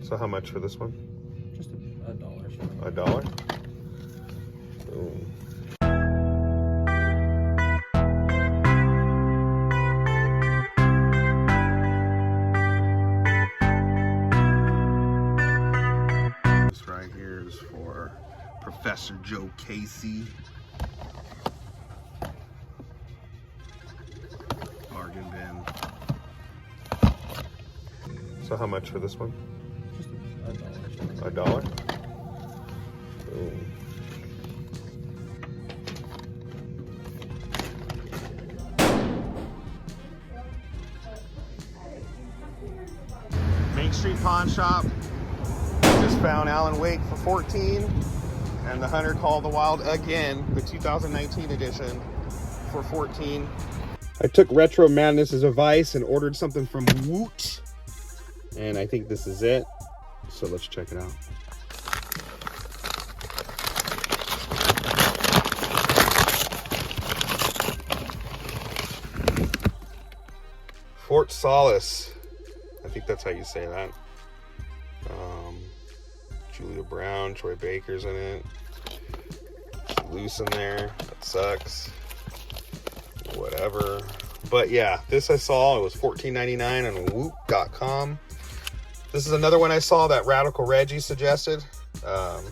So how much for this one? Just $1. $1? Boom. This right here is for Professor Goatkasey. Bargain bin. So how much for this one? Just $1. $1? Boom. Main Street Pawn Shop. Just found Alan Wake for 14, and the Hunter Call of the Wild again, the 2019 edition, for 14. I took Retro Madness as advice and ordered something from Woot, and I think this is it. So let's check it out. Fort Solace. I think that's how you say that. Julia Brown, Troy Baker's in it. It's loose in there. That sucks. Whatever. But yeah, this I saw. It was $14.99 on woot.com. This is another one I saw that Radical Reggie suggested. A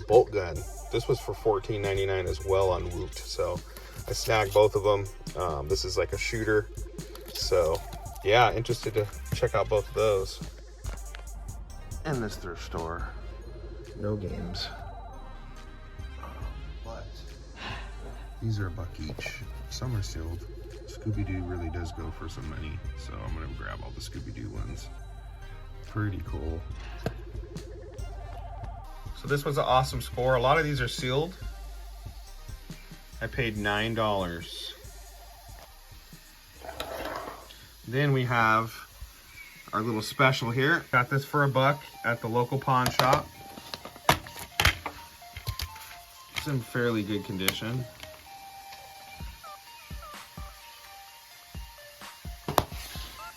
bolt gun. This was for $14.99 as well on Woot. So I snagged both of them. This is like a shooter. So yeah, interested to check out both of those. In this thrift store, no games. But these are $1 each. Some are sealed. Scooby-Doo really does go for some money, so I'm gonna grab all the Scooby-Doo ones. Pretty cool. So this was an awesome score. A lot of these are sealed. I paid $9. Then we have our little special here. Got this for $1 at the local pawn shop. It's in fairly good condition.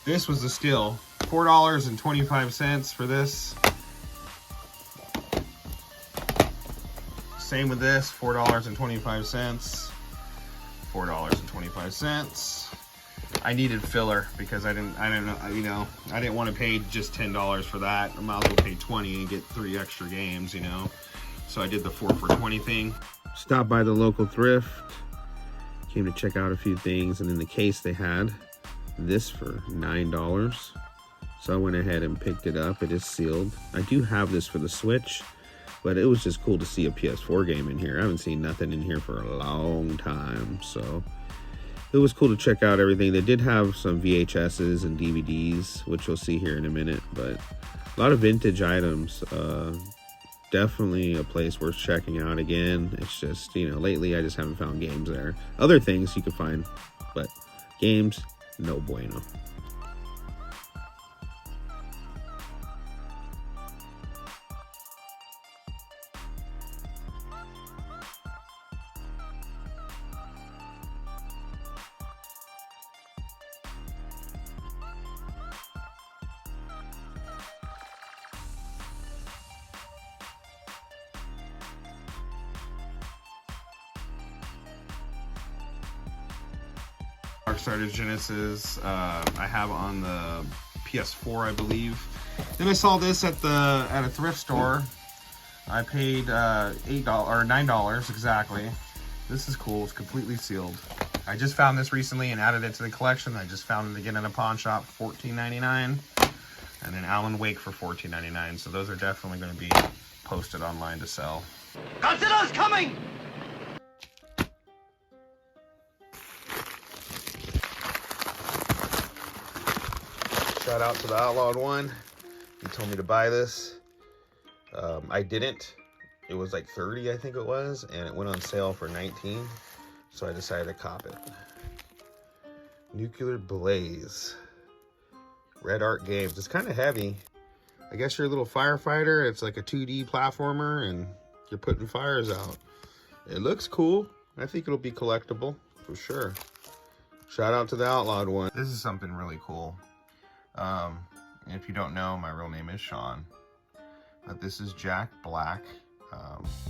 This was a steal. $4.25 for this. Same with this, $4.25. $4.25. I needed filler because I didn't want to pay just $10 for that. I might as well pay $20 and get 3 extra games, you know. So I did the 4 for $20 thing. Stopped by the local thrift. Came to check out a few things, and in the case they had this for $9. So I went ahead and picked it up. It is sealed. I do have this for the Switch, but it was just cool to see a PS4 game in here. I haven't seen nothing in here for a long time, so it was cool to check out everything. They did have some VHSs and DVDs, which you'll see here in a minute, but a lot of vintage items. Definitely a place worth checking out again. It's just, you know, lately I just haven't found games there. Other things you can find, but games, no bueno. Started Genesis. I have on the PS4, I believe. Then I saw this at a thrift store. I paid $8 or $9 exactly. This is cool. It's completely sealed. I just found this recently and added it to the collection. I just found it again in a pawn shop for $14.99, and then Alan Wake for $14.99. So those are definitely going to be posted online to sell. Godzilla's coming! Shout out to the Outlawed One. He told me to buy this. I didn't. It was like 30, I think it was, and it went on sale for 19, so I decided to cop it. Nuclear Blaze. Red Art Games. It's kind of heavy. I guess you're a little firefighter. It's like a 2D platformer, and you're putting fires out. It looks cool. I think it'll be collectible, for sure. Shout out to the Outlawed One. This is something really cool. If you don't know, my real name is Sean. This is Jack Black.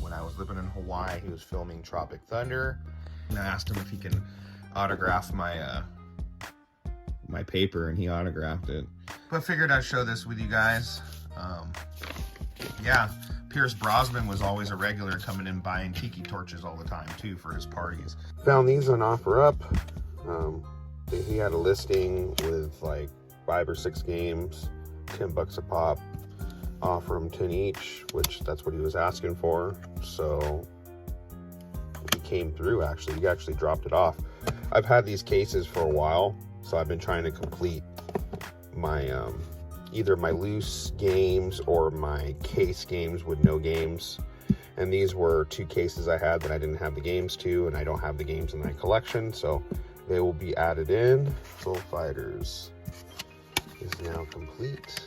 When I was living in Hawaii, he was filming Tropic Thunder, and I asked him if he can autograph my my paper, and he autographed it. But figured I'd show this with you guys. Yeah, Pierce Brosnan was always a regular, coming in buying tiki torches all the time too for his parties. Found these on OfferUp. He had a listing with like 5 or 6 games, $10 a pop. Offer him 10 each, which that's what he was asking for. So he came through. Actually, he actually dropped it off. I've had these cases for a while, so I've been trying to complete my either my loose games or my case games with no games. And these were 2 cases I had that I didn't have the games to, and I don't have the games in my collection, so they will be added in. Soul Fighters is now complete.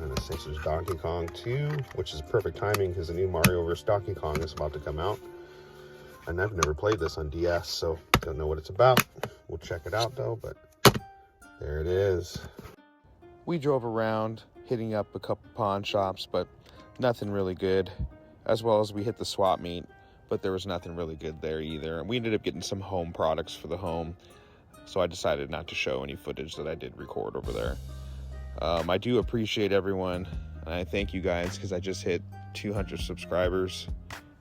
And it says there's Donkey Kong 2, which is perfect timing because the new Mario vs. Donkey Kong is about to come out. And I've never played this on DS, so don't know what it's about. We'll check it out though, but there it is. We drove around, hitting up a couple pawn shops, but nothing really good. As well as we hit the swap meet, but there was nothing really good there either. And we ended up getting some home products for the home, so I decided not to show any footage that I did record over there. I do appreciate everyone, and I thank you guys because I just hit 200 subscribers,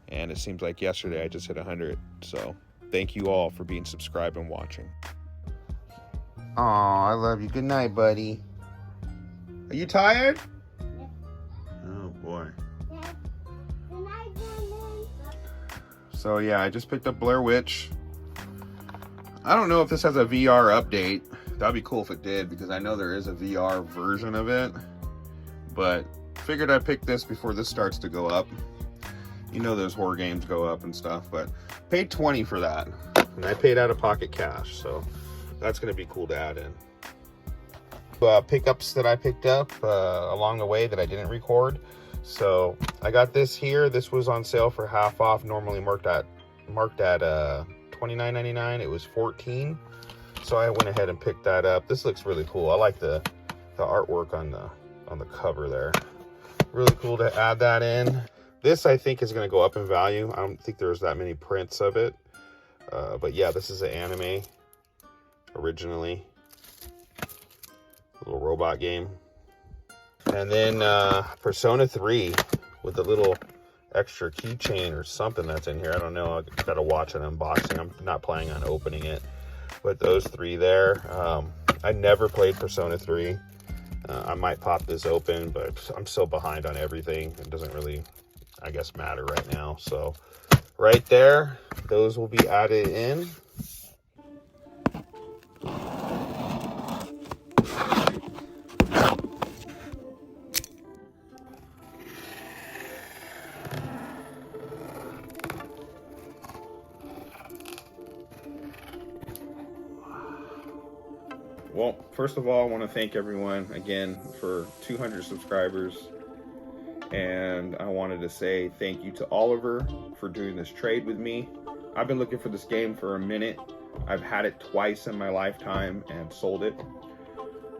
and it seems like yesterday I just hit 100. So thank you all for being subscribed and watching. Aw, I love you. Good night, buddy. Are you tired? Yeah. Oh boy. Yeah. Good night, Brandon. So yeah, I just picked up Blair Witch. I don't know if this has a VR update. That'd be cool if it did, because I know there is a VR version of it. But figured I'd pick this before this starts to go up. You know those horror games go up and stuff, but paid $20 for that. And I paid out of pocket cash, so that's gonna be cool to add in. Pickups that I picked up along the way that I didn't record. So I got this here. This was on sale for half off, normally marked at $29.99. It was $14. So I went ahead and picked that up. This looks really cool. I like the artwork on the cover there. Really cool to add that in. This I think is going to go up in value. I don't think there's that many prints of it. But yeah, this is an anime originally. Little robot game. And then Persona 3 with the little extra keychain or something that's in here. I don't know. I've got to watch an unboxing. I'm not planning on opening it. But those 3 there. I never played Persona 3. I might pop this open, but I'm so behind on everything. It doesn't really, I guess, matter right now. So right there, those will be added in. Well, first of all, I want to thank everyone again for 200 subscribers. And I wanted to say thank you to Oliver for doing this trade with me. I've been looking for this game for a minute. I've had it twice in my lifetime and sold it.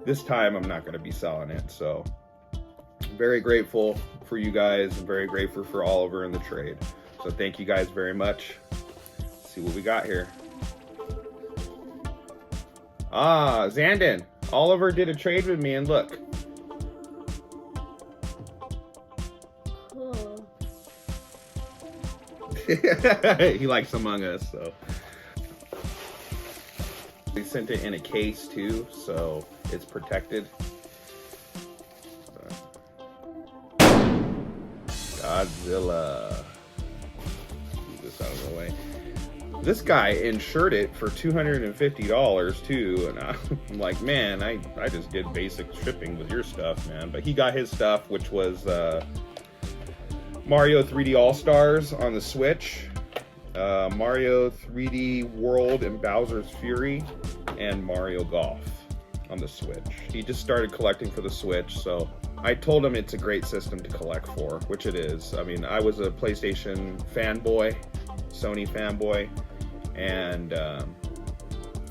This time I'm not going to be selling it. So I'm very grateful for you guys. I'm very grateful for Oliver and the trade. So thank you guys very much. Let's see what we got here. Ah, Zandon. Oliver did a trade with me, and look. Cool. He likes Among Us, so. They sent it in a case, too, so it's protected. Godzilla. Move this out of the way. This guy insured it for $250 too, and I'm like, man, I just did basic shipping with your stuff, man. But he got his stuff, which was Mario 3D All-Stars on the Switch, Mario 3D World and Bowser's Fury, and Mario Golf on the Switch. He just started collecting for the Switch, so I told him it's a great system to collect for, which it is. I mean, I was a PlayStation fanboy, Sony fanboy, and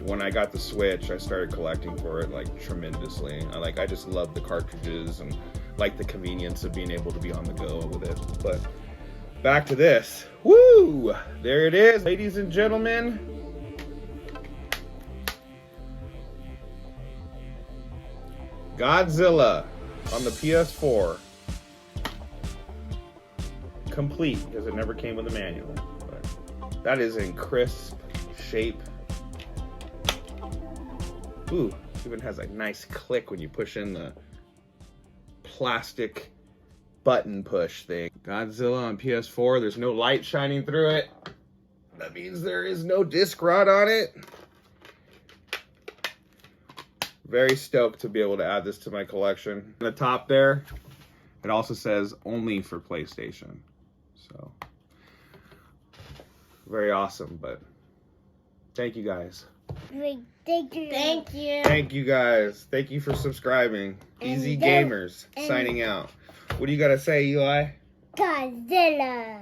when I got the Switch, I started collecting for it like tremendously. I just love the cartridges, and like the convenience of being able to be on the go with it. But back to this. Woo! There it is, ladies and gentlemen. Godzilla on the PS4. Complete, because it never came with a manual. But that is in crisp shape. Ooh, even has a nice click when you push in the plastic button push thing. Godzilla on PS4, there's no light shining through it. That means there is no disc rod on it. Very stoked to be able to add this to my collection. On the top there, it also says only for PlayStation. So, very awesome, but thank you guys. Thank you. Thank you. Thank you guys. Thank you for subscribing. Easy Gamers signing out. What do you got to say, Eli? Godzilla.